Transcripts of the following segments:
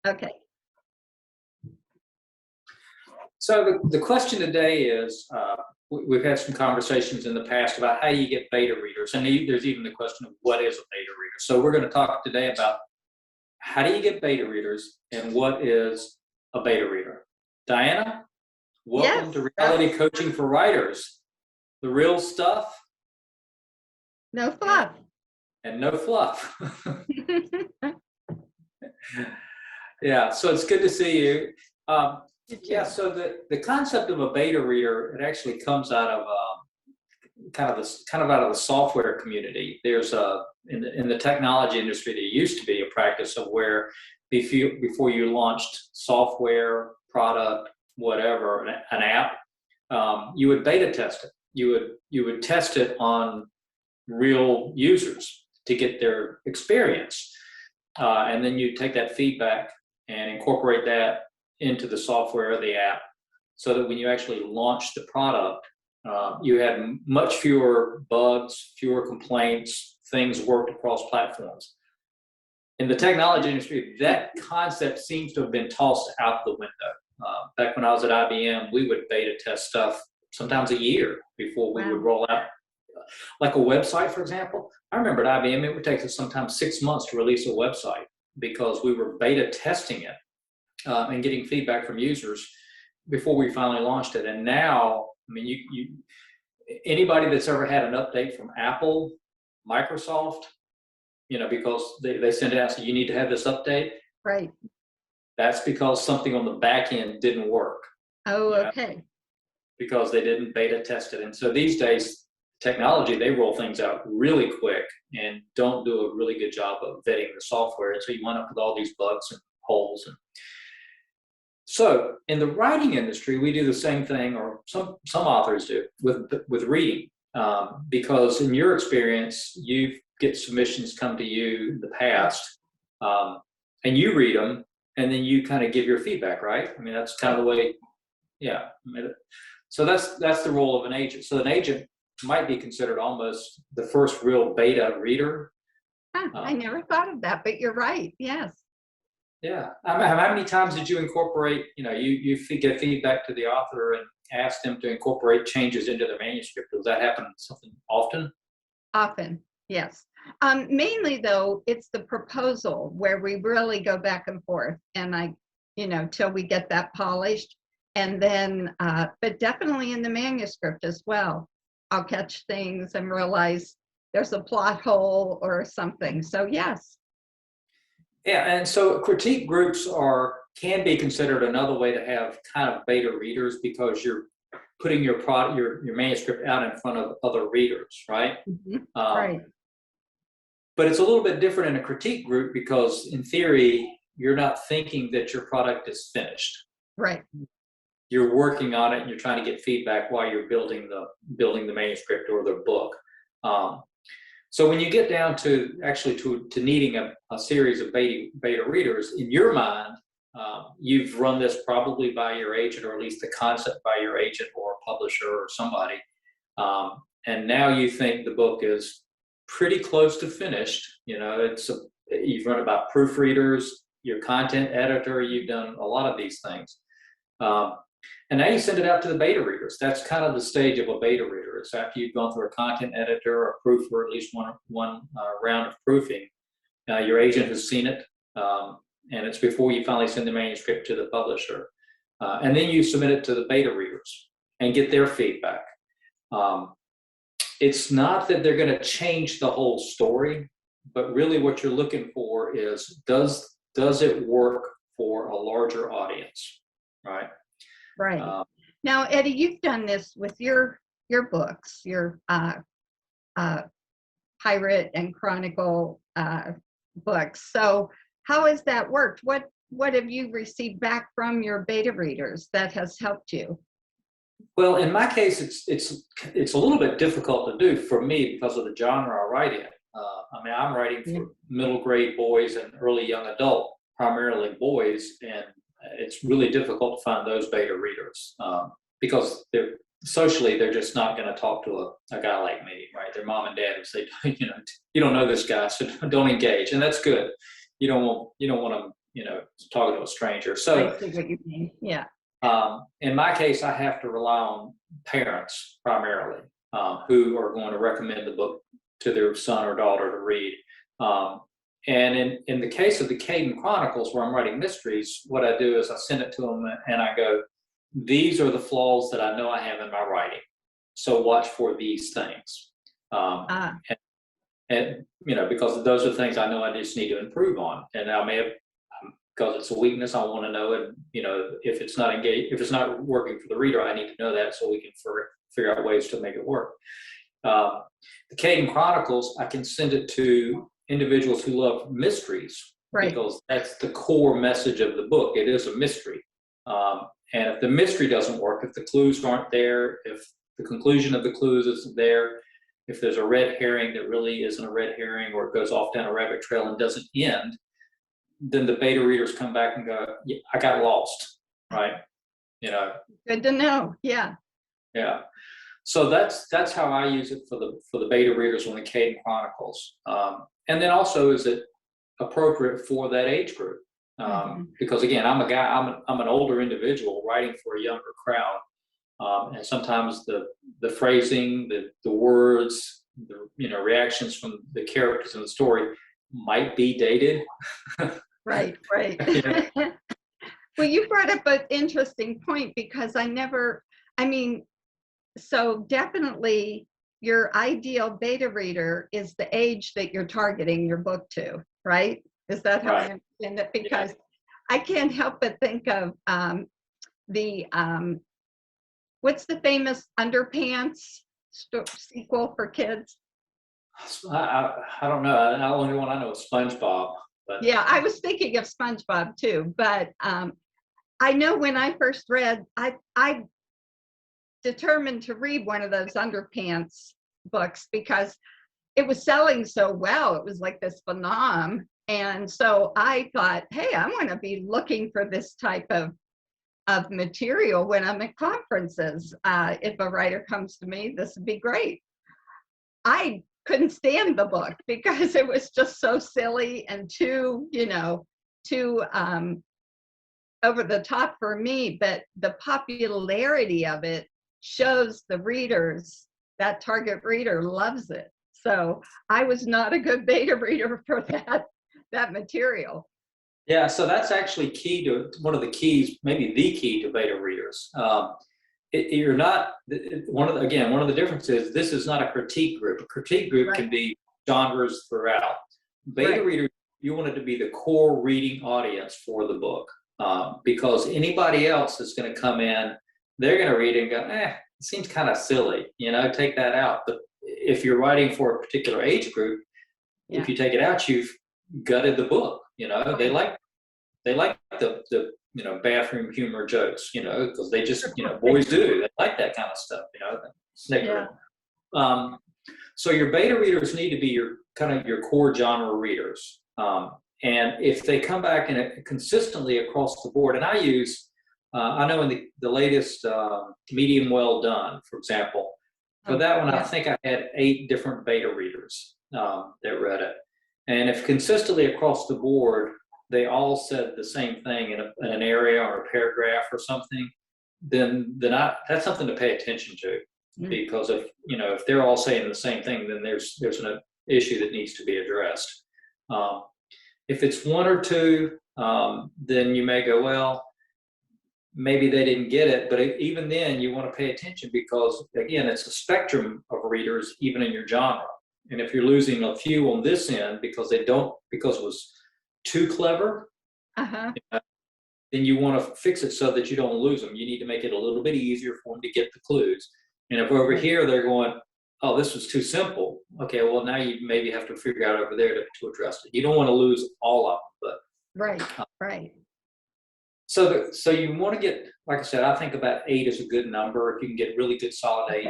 Okay. So the question today is, we've had some conversations in the past about how you get beta readers, and there's even the question of what is a beta reader. So we're going to talk today about how do you get beta readers and what is a beta reader. Diana, welcome to Reality Coaching for Writers. The real stuff. No fluff. And no fluff. Yeah, so it's good to see you. Yeah, so the concept of a beta reader, it actually comes out of kind of out of the software community. There's in the technology industry, there used to be a practice of where before you launched software, product, whatever, an app, you would beta test it. You would test it on real users to get their experience, and then you take that feedback and incorporate that into the software or the app, so that when you actually launch the product, you had much fewer bugs, fewer complaints, things worked across platforms. In the technology industry, that concept seems to have been tossed out the window. Back when I was at IBM, we would beta test stuff sometimes a year before we would roll out. Like a website, for example. I remember at IBM, it would take us sometimes 6 months to release a website because we were beta testing it and getting feedback from users before we finally launched it. And now, I mean, anybody that's ever had an update from Apple, Microsoft, because they send it out, so you need to have this update. Right. That's because something on the back end didn't work. Oh, okay. Because they didn't beta test it. And so these days, technology, they roll things out really quick and don't do a really good job of vetting the software. And so you wind up with all these bugs and holes. And so in the writing industry, we do the same thing, or some authors do, with reading. Because in your experience, you get submissions come to you in the past, and you read them, and then you kind of give your feedback, right? I mean, that's kind of the way, yeah. So that's the role of an agent. So an agent might be considered almost the first real beta reader. I never thought of that, but you're right. Yes. Yeah. How many times did you incorporate, you get feedback to the author and ask them to incorporate changes into the manuscript? Does that happen something often? Often, yes. Mainly, though, it's the proposal where we really go back and forth, and till we get that polished. And then, but definitely in the manuscript as well, I'll catch things and realize there's a plot hole or something. So yes. Yeah, and so critique groups can be considered another way to have kind of beta readers, because you're putting your manuscript out in front of other readers, right? Mm-hmm. Right. But it's a little bit different in a critique group because, in theory, you're not thinking that your product is finished. Right. You're working on it and you're trying to get feedback while you're building the manuscript or the book. So when you get down to actually to needing a series of beta readers, in your mind, you've run this probably by your agent, or at least the concept by your agent or a publisher or somebody. And now you think the book is pretty close to finished. You've run about proofreaders, your content editor, you've done a lot of these things. And now you send it out to the beta readers. That's kind of the stage of a beta reader. It's after you've gone through a content editor, or a proofer, at least one round of proofing. Your agent has seen it, and it's before you finally send the manuscript to the publisher. And then you submit it to the beta readers and get their feedback. It's not that they're going to change the whole story, but really what you're looking for is, does it work for a larger audience, right? Right. Now, Eddie, you've done this with your books, your pirate and chronicle books. So how has that worked? What have you received back from your beta readers that has helped you? Well, in my case, it's a little bit difficult to do for me because of the genre I write in. I'm writing for middle grade boys and early young adult, primarily boys, and it's really difficult to find those beta readers because they're just not going to talk to a guy like me, right? Their mom and dad would say, you don't know this guy, so don't engage, and that's good. You don't want them, talking to a stranger. I So see what you mean. Yeah. in my case, I have to rely on parents primarily, who are going to recommend the book to their son or daughter to read. And in the case of the Caden Chronicles, where I'm writing mysteries, what I do is I send it to them and I go, these are the flaws that I know I have in my writing. So watch for these things. And because those are things I know I just need to improve on. And I may have, because it's a weakness, I want to know it. If it's not engaged, if it's not working for the reader, I need to know that so we can figure out ways to make it work. The Caden Chronicles, I can send it to individuals who love mysteries, Right. because that's the core message of the book. It is a mystery. And if the mystery doesn't work, if the clues aren't there, if the conclusion of the clues isn't there, if there's a red herring that really isn't a red herring, or it goes off down a rabbit trail and doesn't end, then the beta readers come back and go, yeah, I got lost, right? Good to know. Yeah. Yeah. So that's how I use it for the beta readers on the Caden Chronicles. And then also, is it appropriate for that age group? Because again, I'm an older individual writing for a younger crowd. And sometimes the phrasing, the words, the reactions from the characters in the story might be dated. Right. Yeah. Well, you brought up an interesting point, because so definitely your ideal beta reader is the age that you're targeting your book to, right? Is that how I understand it? Because I can't help but think of what's the famous Underpants sequel for kids? I don't know. The only one I know is SpongeBob. But Yeah, I was thinking of SpongeBob too, but I know when I first read, I determined to read one of those Underpants books because it was selling so well. It was like this phenom. And so I thought, hey, I want to be looking for this type of material when I'm at conferences. If a writer comes to me, this would be great. I couldn't stand the book because it was just so silly and too over the top for me. But the popularity of it shows the readers, that target reader loves it. So I was not a good beta reader for that material. Yeah, so that's actually key to one of the keys, maybe the key to beta readers. You're not one of the differences. This is not a critique group. A critique group can be genres throughout. Beta readers, you want it to be the core reading audience for the book, because anybody else is going to come in, they're going to read it and go, it seems kind of silly, take that out. But if you're writing for a particular age group, if you take it out, you've gutted the book. They like the bathroom humor jokes, because they just, boys do. They like that kind of stuff, snickering. So your beta readers need to be your core genre readers. And if they come back and consistently across the board, and I use, I know in the latest Medium Well Done, for example, for that one, I think I had 8 different beta readers that read it. And if consistently across the board, they all said the same thing in an area or a paragraph or something, then that's something to pay attention to. Because if they're all saying the same thing, then there's an issue that needs to be addressed. If it's 1 or 2, then you may go, well, maybe they didn't get it. But even then, you want to pay attention, because again, it's a spectrum of readers, even in your genre. And if you're losing a few on this end because it was too clever, then you want to fix it so that you don't lose them. You need to make it a little bit easier for them to get the clues. And if over here they're going, oh, this was too simple. Okay, well, now you maybe have to figure out over there to address it. You don't want to lose all of them. But Right. So you want to get, like I said, I think about 8 is a good number. If you can get really good solid 8.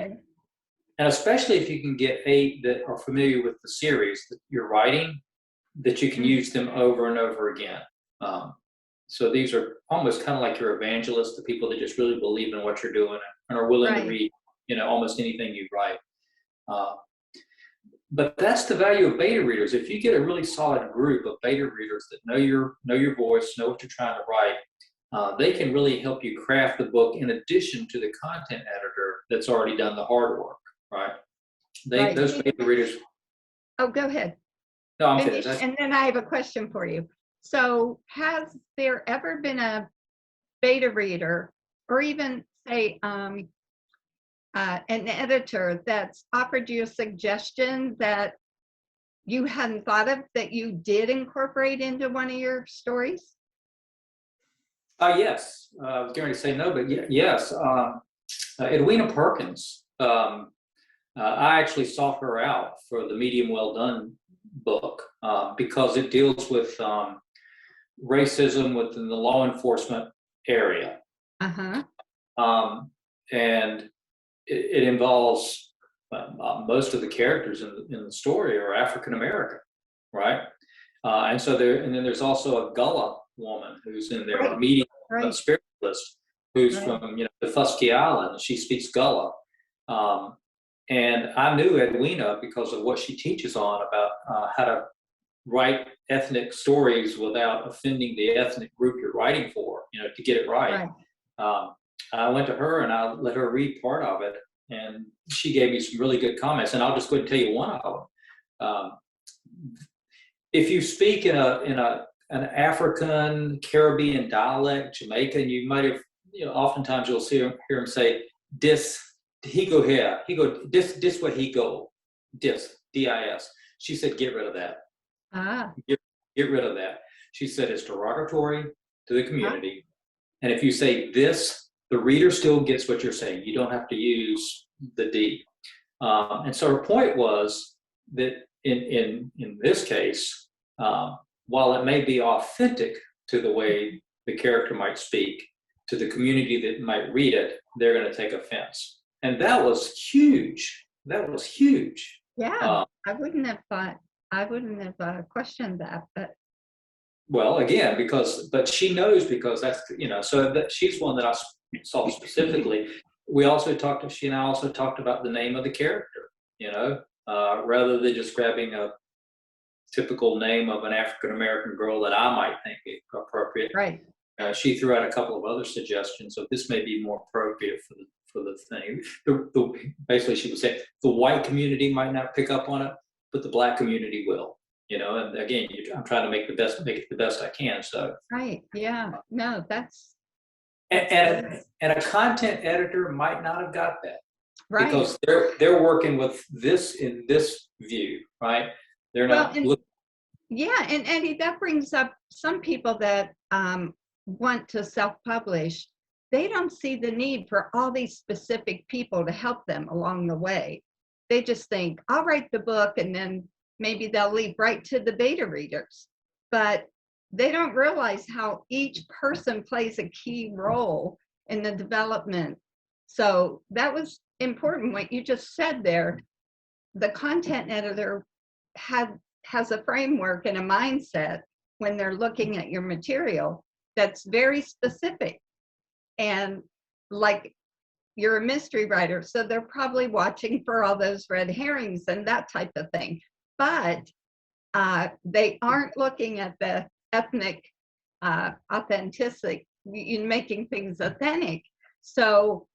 And especially if you can get 8 that are familiar with the series that you're writing, that you can use them over and over again. So these are almost kind of like your evangelists, the people that just really believe in what you're doing and are willing to read, almost anything you write. but that's the value of beta readers. If you get a really solid group of beta readers that know your voice, know what you're trying to write, they can really help you craft the book in addition to the content editor that's already done the hard work, right? Right. Those beta readers. Oh, go ahead. No, I'm Finish, finished. and then I have a question for you. So, has there ever been a beta reader, or even say an editor, that's offered you a suggestion that you hadn't thought of that you did incorporate into one of your stories? Yes. I was going to say no, but yes. Edwina Perkins. I actually sought her out for the Medium Well Done book because it deals with racism within the law enforcement area. Uh-huh. And it involves most of the characters in the story are African American, right? And then there's also a Gullah woman who's in there, Right. a medium Right. spiritualist who's Right. from the Fusky Island. She speaks Gullah. And I knew Edwina because of what she teaches on about how to write ethnic stories without offending the ethnic group you're writing for, to get it right. I went to her and I let her read part of it, and she gave me some really good comments. And I'll just go ahead and tell you one of them. If you speak in an African Caribbean dialect, Jamaican, you might have, oftentimes you'll hear him say, "Dis, he go here, he go this where he go, dis, dis." She said, "Get rid of that. Get rid of that." She said it's derogatory to the community, and if you say this, the reader still gets what you're saying. You don't have to use the D. And so her point was that in this case, while it may be authentic to the way the character might speak, to the community that might read it, they're going to take offense. And that was huge. That was huge. Yeah, I wouldn't have questioned that, but. Well, again, but she knows, because that's, so that she's one that I saw specifically. She and I also talked about the name of the character, rather than just grabbing a typical name of an African-American girl that I might think be appropriate. Right. She threw out a couple of other suggestions, so this may be more appropriate for the thing. Basically, she would say the white community might not pick up on it, but the Black community will. And again, I'm trying to make it the best I can. So. Right. Yeah. No, that's. And a content editor might not have got that, right, because they're working with this in this view, right? They're not. Yeah, and Eddie, that brings up some people that want to self-publish. They don't see the need for all these specific people to help them along the way. They just think, I'll write the book, and then maybe they'll leave right to the beta readers. But they don't realize how each person plays a key role in the development. So that was important, what you just said there. The content editor has a framework and a mindset when they're looking at your material that's very specific. And like, you're a mystery writer, so they're probably watching for all those red herrings and that type of thing. But they aren't looking at the ethnic authenticity, making things authentic. So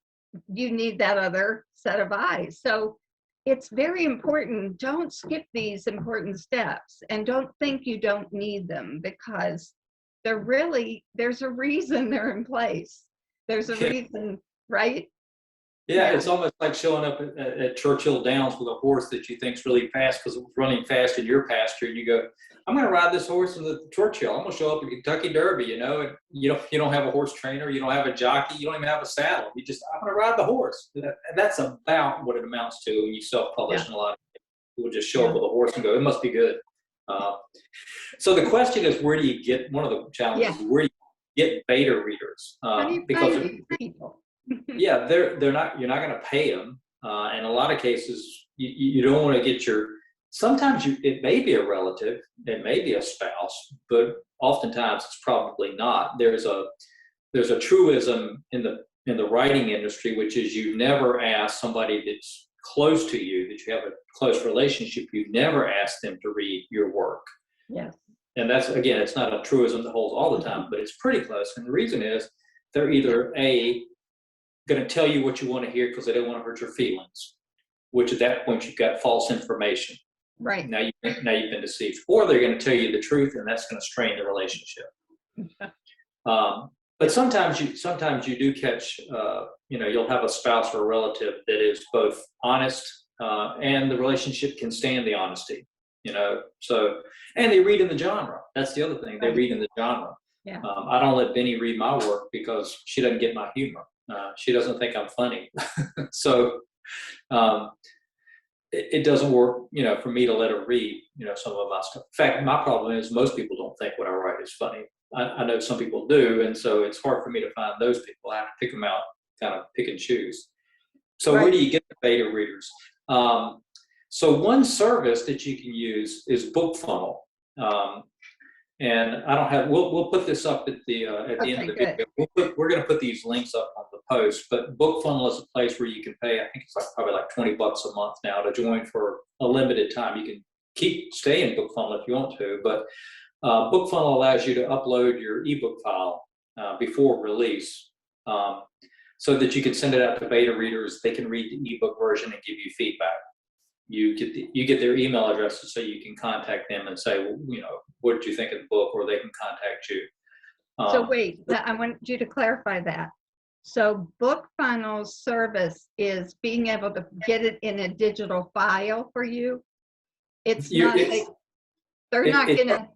you need that other set of eyes. So it's very important. Don't skip these important steps, and don't think you don't need them, because there's a reason they're in place. There's a reason, right? Yeah, it's almost like showing up at Churchill Downs with a horse that you think's really fast because it was running fast in your pasture, and you go, "I'm going to ride this horse in the Churchill. I'm going to show up at Kentucky Derby," and you don't have a horse trainer, you don't have a jockey, you don't even have a saddle. I'm going to ride the horse. That's about what it amounts to when you self-publish. And a lot of people just show up with a horse and go, "It must be good." So the question is, where do you get, one of the challenges, where do you get beta readers? How do you because find these people? Yeah, you're not going to pay them. In a lot of cases, you don't want to get sometimes it may be a relative, it may be a spouse, but oftentimes it's probably not. There's a truism in the writing industry, which is you never ask somebody that's close to you, that you have a close relationship, you never ask them to read your work. Yes. And that's, again, it's not a truism that holds all the time, but it's pretty close. And the reason is they're either going to tell you what you want to hear because they don't want to hurt your feelings, which at that point you've got false information. Right. Now you've been deceived. Or they're going to tell you the truth, and that's going to strain the relationship. But sometimes you do catch, you'll have a spouse or a relative that is both honest, and the relationship can stand the honesty. So, and they read in the genre. That's the other thing. They read in the genre. Yeah. I don't let Benny read my work because she doesn't get my humor. She doesn't think I'm funny. So it doesn't work, for me to let her read, some of my stuff. In fact, my problem is most people don't think what I write is funny. I know some people do, and so it's hard for me to find those people. I have to pick them out, kind of pick and choose. So where do you get the beta readers? So one service that you can use is BookFunnel. And I don't have, we'll put this up at the end of the video. We're going to put these links up on the post, but BookFunnel is a place where you can pay, I think it's probably like $20 a month now to join for a limited time. You can stay in BookFunnel if you want to, but BookFunnel allows you to upload your ebook file before release, so that you can send it out to beta readers. They can read the ebook version and give you feedback. You get their email addresses so you can contact them and say, what did you think of the book, or they can contact you. So wait, I want you to clarify that. So BookFunnel's service is being able to get it in a digital file for you. It's not. They're not going to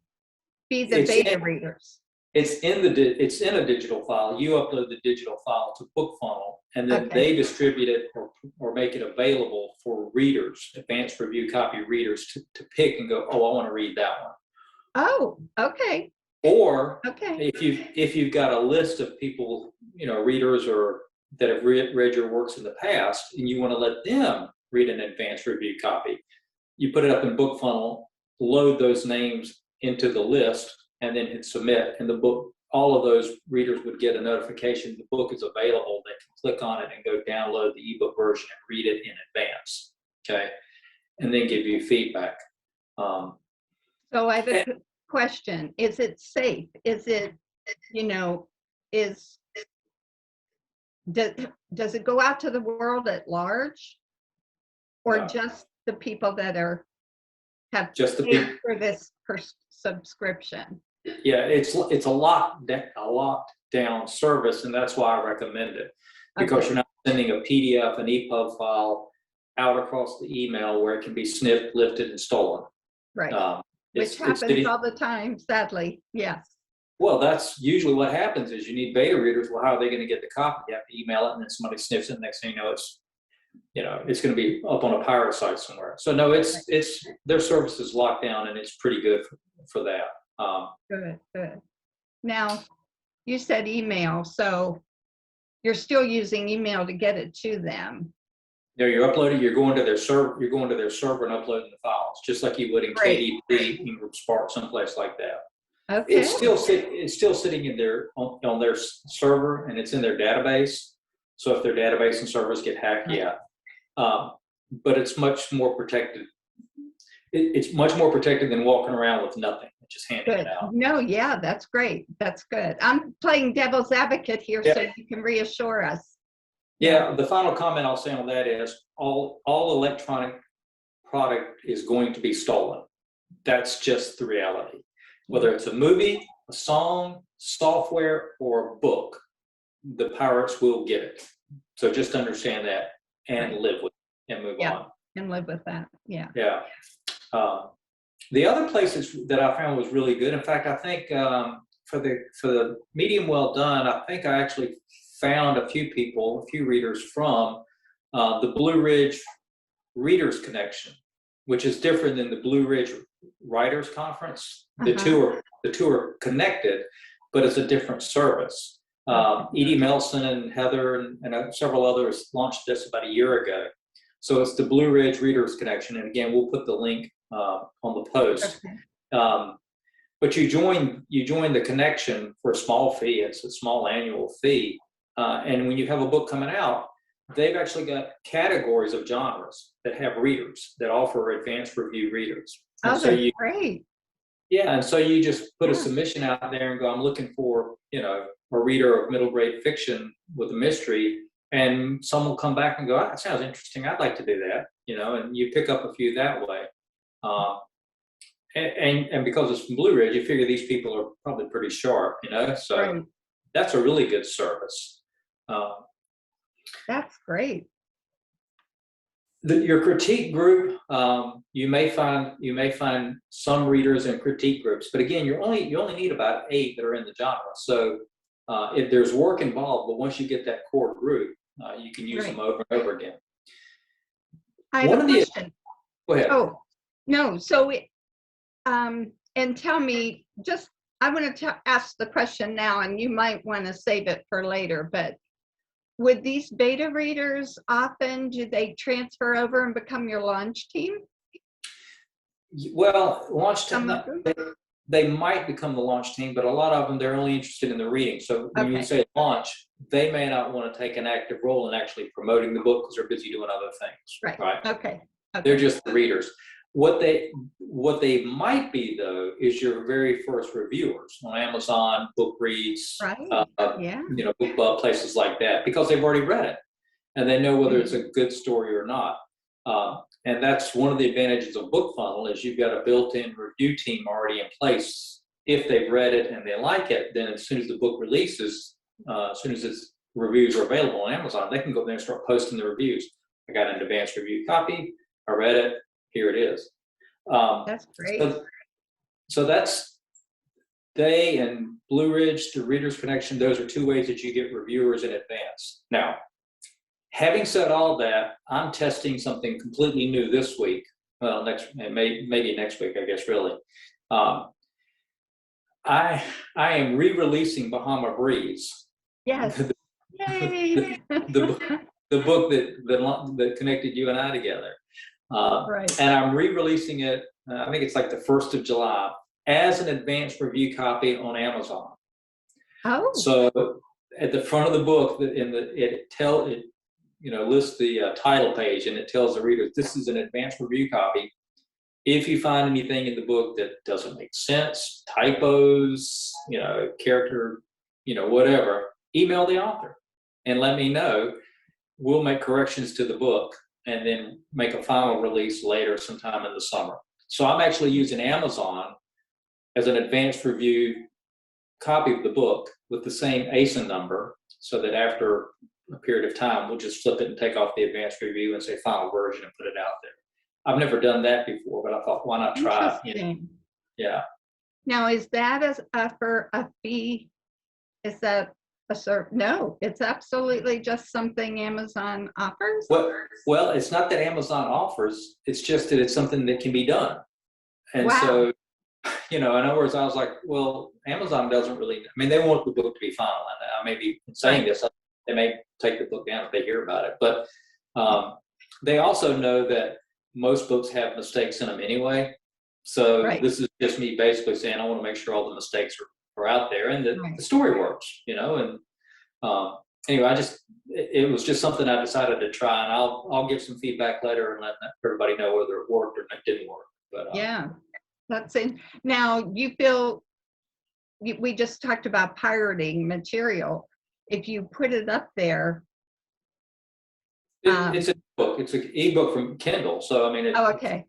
be the beta readers. It's in a digital file. You upload the digital file to BookFunnel, and then they distribute it or make it available for readers, advanced review copy readers, to pick and go, I want to read that one. Oh, okay. Or if you've got a list of people, readers or that have read your works in the past, and you want to let them read an advanced review copy, you put it up in BookFunnel, load those names into the list, and then hit submit, and the book, all of those readers would get a notification the book is available. They can click on it and go download the ebook version and read it in advance, and then give you feedback. So I have a question. Is it safe? Is it, does it go out to the world at large, or just the people that have just the paid for this subscription? Yeah, it's a locked down service, and that's why I recommend it, because you're not sending a PDF, an EPUB file out across the email where it can be sniffed, lifted, and stolen. Right. Which happens all the time, sadly. Yes. Well, that's usually what happens is you need beta readers. Well, how are they going to get the copy? You have to email it, and then somebody sniffs it. Next thing you know, it's going to be up on a pirate site somewhere. So no, it's their service is locked down, and it's pretty good for that. Good. Now, you said email, so you're still using email to get it to them. You're uploading. You're going to their server. You're going to their server and uploading the files, just like you would in KDP, Ingram Spark, someplace like that. Okay. It's still sitting in on their server, and it's in their database. So if their database and servers get hacked, but it's much more protected. It's much more protected than walking around with nothing, just handing it out. No, that's great. That's good. I'm playing devil's advocate here, so you can reassure us. Yeah, the final comment I'll say on that is all electronic product is going to be stolen. That's just the reality. Whether it's a movie, a song, software, or a book, the pirates will get it. So just understand that and live with it and move on. And live with that. Yeah. Yeah. The other places that I found was really good. In fact, I think for the medium well done, I think I actually found a few readers from the Blue Ridge Readers Connection, which is different than the Blue Ridge Writers Conference. The two are connected, but it's a different service. Edie Melson and Heather and several others launched this about a year ago. So it's the Blue Ridge Readers Connection, and again, we'll put the link on the post. But you join the connection for a small fee. It's a small annual fee, and when you have a book coming out, they've actually got categories of genres that have readers that offer advanced review readers. And Oh, so that's you, great. yeah, and so you just put a Yeah. submission out there and go, I'm looking for, a reader of middle grade fiction with a mystery, and someone will come back and go, that sounds interesting. I'd like to do that, and you pick up a few that way. Um, and because it's from Blue Ridge, you figure these people are probably pretty sharp, so Right. that's a really good service. That's great. Your critique group, you may find some readers in critique groups, but again, you only need about 8 that are in the genre. So if there's work involved, but once you get that core group, you can use them over and over again. I have a question. Go ahead. Oh, no. So, and tell me, I want to ask the question now, and you might want to save it for later, but would these beta readers often, do they transfer over and become your launch team? Well, launch team, Some of them? they might become the launch team, but a lot of them, they're only interested in the reading. So when you Okay. say launch, they may not want to take an active role in actually promoting the book because they're busy doing other things. Right. Okay. They're just the readers. What they might be, though, is your very first reviewers on Amazon, Book Reads, Right. Yeah. BookBub, places like that, because they've already read it and they know whether it's a good story or not. And that's one of the advantages of BookFunnel, is you've got a built-in review team already in place. If they've read it and they like it, then as soon as the book releases, as soon as its reviews are available on Amazon, they can go there and start posting the reviews. I got an advanced review copy. I read it. Here it is. That's great. So that's they and Blue Ridge, the Readers Connection. Those are 2 ways that you get reviewers in advance. Now, having said all that, I'm testing something completely new this week. Well, maybe next week, I guess. Really, I am re-releasing Bahama Breeze. Yes. Yay. the book that connected you and I together. Right. And I'm re-releasing it, I think it's like the 1st of July, as an advanced review copy on Amazon. Oh. So at the front of the book, it lists the title page, and it tells the reader, this is an advanced review copy. If you find anything in the book that doesn't make sense, typos, character, whatever, email the author and let me know. We'll make corrections to the book and then make a final release later sometime in the summer. So I'm actually using Amazon as an advanced review copy of the book with the same ASIN number, so that after a period of time, we'll just flip it and take off the advanced review and say final version and put it out there. I've never done that before, but I thought, why not try it? Interesting. Yeah. Now, is that for a fee? Is that no, it's absolutely just something Amazon offers? Well, it's not that Amazon offers, it's just that it's something that can be done. And Wow. so, in other words, I was like, well, Amazon doesn't really, they want the book to be final. And I may be saying this, they may take the book down if they hear about it. But they also know that most books have mistakes in them anyway. So This is just me basically saying, I want to make sure all the mistakes are out there and that the story works, and anyway, it was just something I decided to try, and I'll give some feedback later and let everybody know whether it worked or it didn't work. But yeah, that's it. Now, you feel, we just talked about pirating material. If you put it up there, it's a book. It's an ebook from Kindle. So okay.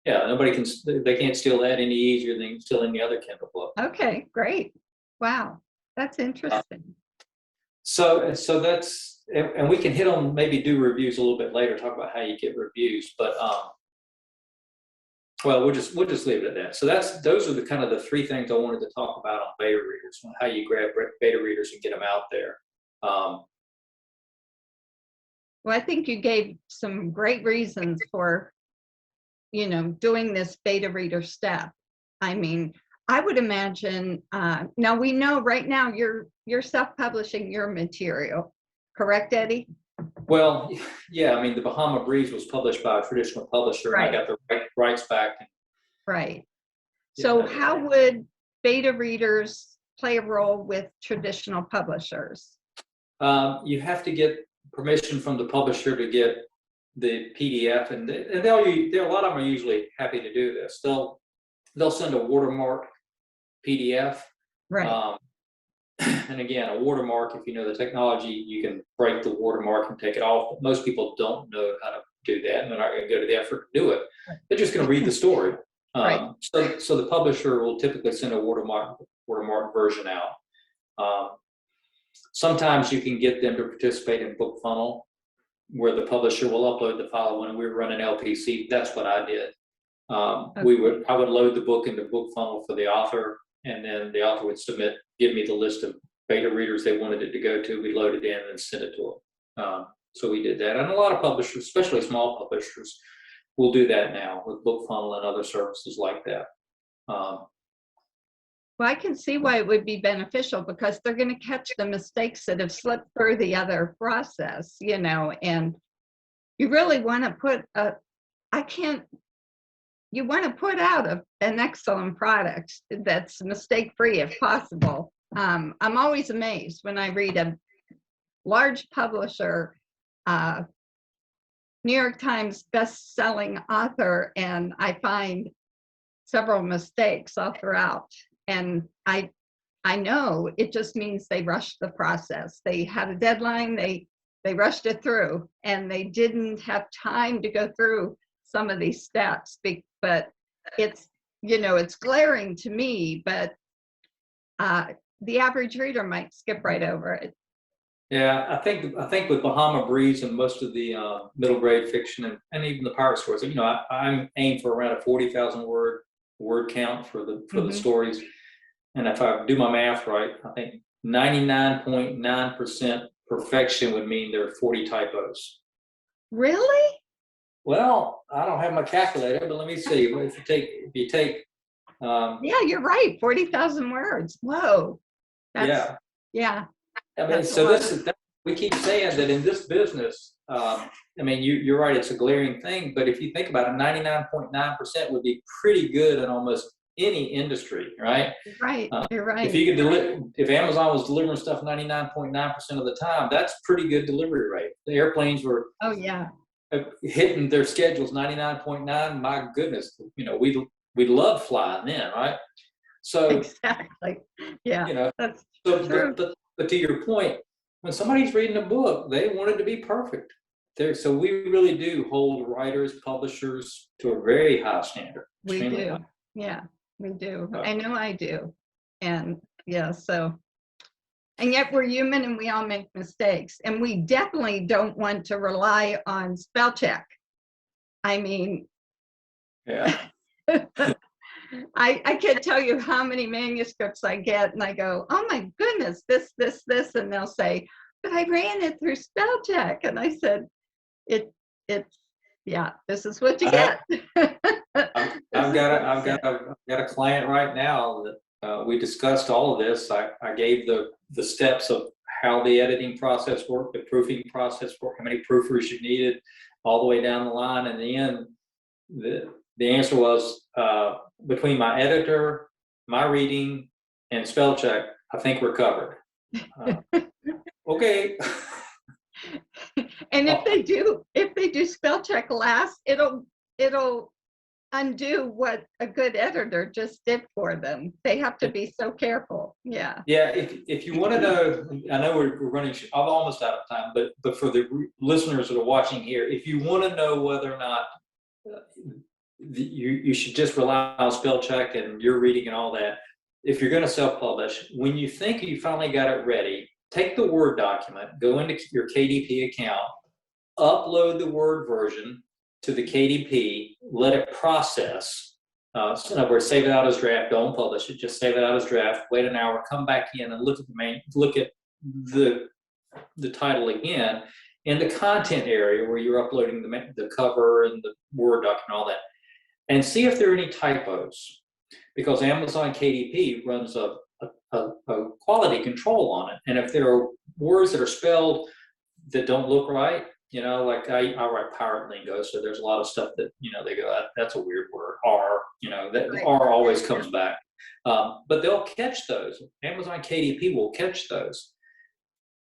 Yeah, they can't steal that any easier than stealing the other Kindle book. Okay, great. Wow, that's interesting. So that's, and we can hit on, maybe do reviews a little bit later, talk about how you get reviews, but well, we'll just leave it at that. So those are the kind of the 3 things I wanted to talk about on beta readers, on how you grab beta readers and get them out there. Well, I think you gave some great reasons for, doing this beta reader step. I would imagine, now we know right now you're self-publishing your material, correct, Eddie? Well, yeah, the Bahama Breeze was published by a traditional publisher, and I got the rights back. Right. So how would beta readers play a role with traditional publishers? You have to get permission from the publisher to get the PDF, and a lot of them are usually happy to do this. They'll send a watermark PDF. Right. And again, a watermark, if you know the technology, you can break the watermark and take it off. But most people don't know how to do that, and they're not going to go to the effort to do it. They're just going to read the story. Right. So the publisher will typically send a watermark version out. Sometimes you can get them to participate in BookFunnel, where the publisher will upload the file. When we were running LPC, that's what I did. I would load the book into BookFunnel for the author, and then the author would give me the list of beta readers they wanted it to go to. We load it in and send it to them. So we did that. And a lot of publishers, especially small publishers, will do that now with BookFunnel and other services like that. Well, I can see why it would be beneficial, because they're going to catch the mistakes that have slipped through the other process, and you really want to put you want to put out an excellent product that's mistake-free if possible. I'm always amazed when I read a large publisher, New York Times best-selling author, and I find several mistakes all throughout. And I know it just means they rushed the process. They had a deadline, they rushed it through, and they didn't have time to go through some of these steps. But it's glaring to me, but the average reader might skip right over it. Yeah, I think with Bahama Breeze and most of the middle grade fiction and even the pirate stories, I'm aimed for around a 40,000 word count for the stories. And if I do my math right, I think 99.9% perfection would mean there are 40 typos. Really? Well, I don't have my calculator, but let me see. If you take yeah, you're right. 40,000 words. Whoa. Yeah. I mean, so we keep saying that in this business, you're right, it's a glaring thing, but if you think about it, 99.9% would be pretty good in almost any industry, right? Right, you're right. If Amazon was delivering stuff 99.9% of the time, that's pretty good delivery rate. The airplanes were hitting their schedules 99.9. My goodness, we love flying then, right? So exactly, yeah, that's true. But to your point, when somebody's reading a book, they want it to be perfect. So we really do hold writers, publishers to a very high standard. We do, yeah, we do. I know I do, and and yet we're human and we all make mistakes, and we definitely don't want to rely on spell check. I mean, yeah. I can't tell you how many manuscripts I get, and I go, oh my goodness, this, and they'll say, but I ran it through spell check, and I said, this is what you get. I've got a client right now that we discussed all of this. I gave the steps of how the editing process worked, the proofing process worked, how many proofers you needed, all the way down the line. And in the end, the answer was, between my editor, my reading, and spell check, I think we're covered. Okay. And if they do spell check last, it'll undo what a good editor just did for them. They have to be so careful. Yeah. Yeah. If you want to know, I know we're running. I'm almost out of time, but for the listeners that are watching here, if you want to know whether or not you should just rely on spell check and your reading and all that, if you're going to self-publish, when you think you finally got it ready, take the Word document, go into your KDP account, upload the Word version to the KDP, let it process. So in other words, save it out as draft, don't publish it, just save it out as draft, wait an hour, come back in and look at the title again in the content area where you're uploading the cover and the Word document and all that, and see if there are any typos, because Amazon KDP runs a quality control on it. And if there are words that are spelled that don't look right, like I write pirate lingo, so there's a lot of stuff that, they go, that's a weird word, R, that R always comes back. But they'll catch those. Amazon KDP will catch those.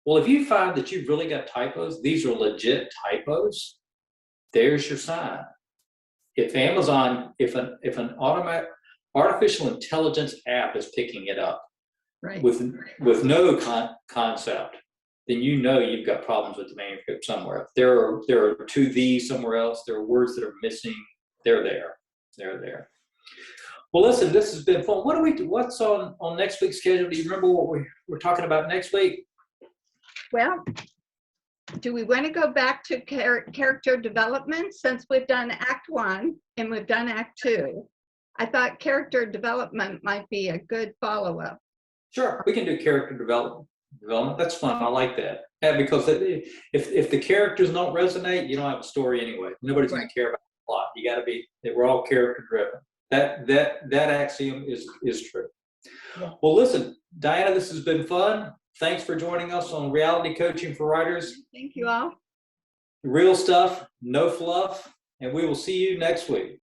Well, if you find that you've really got typos, these are legit typos, there's your sign. If Amazon, if an artificial intelligence app is picking it up Right. with no concept, then you know you've got problems with the manuscript somewhere. There are two these somewhere else. There are words that are missing. They're there. They're there. Well, listen, this has been fun. What's on next week's schedule? Do you remember what we're talking about next week? Well, do we want to go back to character development since we've done Act 1 and we've done Act 2? I thought character development might be a good follow-up. Sure, we can do character development. That's fun. I like that. Yeah, because if the characters don't resonate, you don't have a story anyway. Nobody's going to care about the plot. You got to be. We're all character driven. That axiom is true. Yeah. Well, listen, Diana, this has been fun. Thanks for joining us on Reality Coaching for Writers. Thank you all. Real stuff, no fluff, and we will see you next week.